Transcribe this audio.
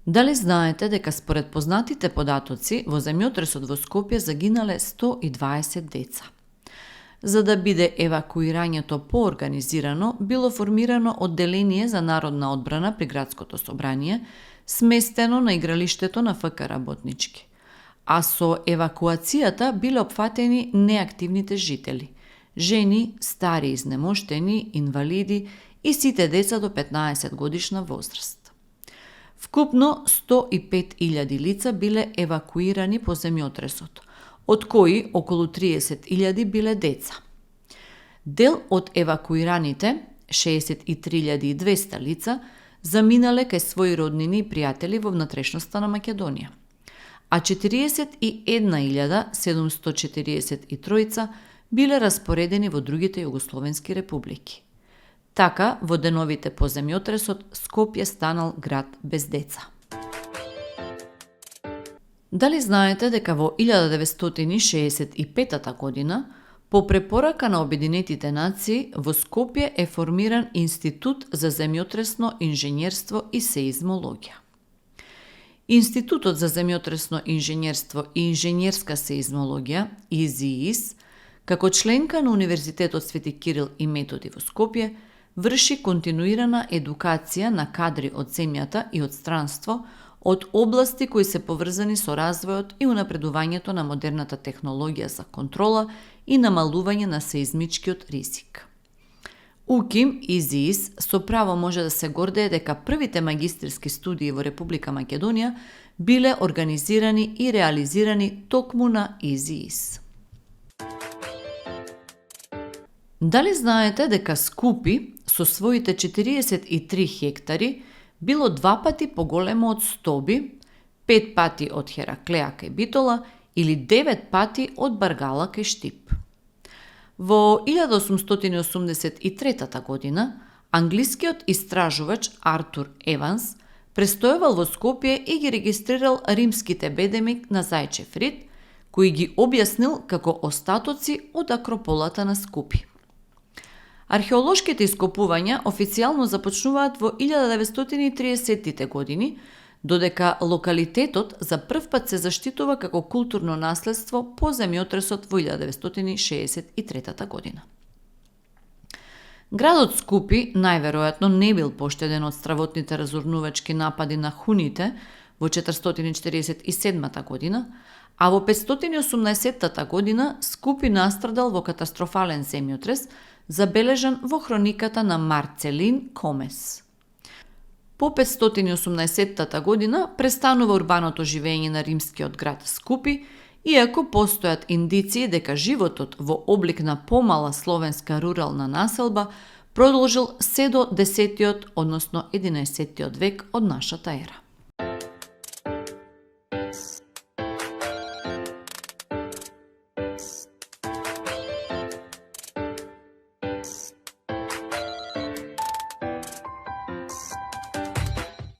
Дали знаете дека според познатите податоци во земјотресот во Скопје загинале 120 деца? За да биде евакуирањето поорганизирано, било формирано одделение за народна одбрана при градското собрание, сместено на игралиштето на ФК Работнички. А со евакуацијата биле опфатени неактивните жители, жени, стари изнемоштени, инвалиди и сите деца до 15 годишна возраст. Вкупно 105.000 лица биле евакуирани по земјотресот, од кои околу 30.000 биле деца. Дел од евакуираните, 63.200 лица, заминале кај своји роднини и пријатели во внатрешноста на Македонија, а 41.743 биле распоредени во другите југословенски републики. Така, во деновите по земјотресот, Скопје станал град без деца. Дали знаете дека во 1965 година, по препорака на Обединетите нации, во Скопје е формиран Институт за земјотресно инженерство и сеизмологија. Институтот за земјотресно инженерство и инженерска сеизмологија, ИЗИИС, како членка на Универзитетот Свети Кирил и Методи во Скопје, врши континуирана едукација на кадри од земјата и од странство, од области кои се поврзани со развојот и унапредувањето на модерната технологија за контрола и намалување на сеизмичкиот ризик. УКИМ ИЗИИС со право може да се гордее дека првите магистерски студии во Република Македонија биле организирани и реализирани токму на ИЗИИС. Дали знаете дека Скупи со своите 43 хектари било 2 пати поголемо од Стоби, 5 пати од Хераклеа кај Битола или 9 пати од Баргала кај Штип? Во 1883 година англискиот истражувач Артур Еванс престојувал во Скопје и ги регистрирал римските бедеми на зајчев рид, кои ги објаснил како остатоци од акрополата на Скупи. Археолошките ископувања официјално започнуваат во 1930-тите години, додека локалитетот за прв пат се заштитува како културно наследство по земјотресот во 1963 година. Градот Скупи најверојатно не бил поштеден од стравотните разурнувачки напади на хуните во 447 година, а во 518 година Скупи настрадал во катастрофален земјотрес, забележан во хрониката на Марцелин Комес. По 580 година престанува урбаното живење на римскиот град Скупи, иако постојат индиции дека животот во облик на помала словенска рурална населба продолжил се до 10-тиот, односно 11-тиот век од нашата ера.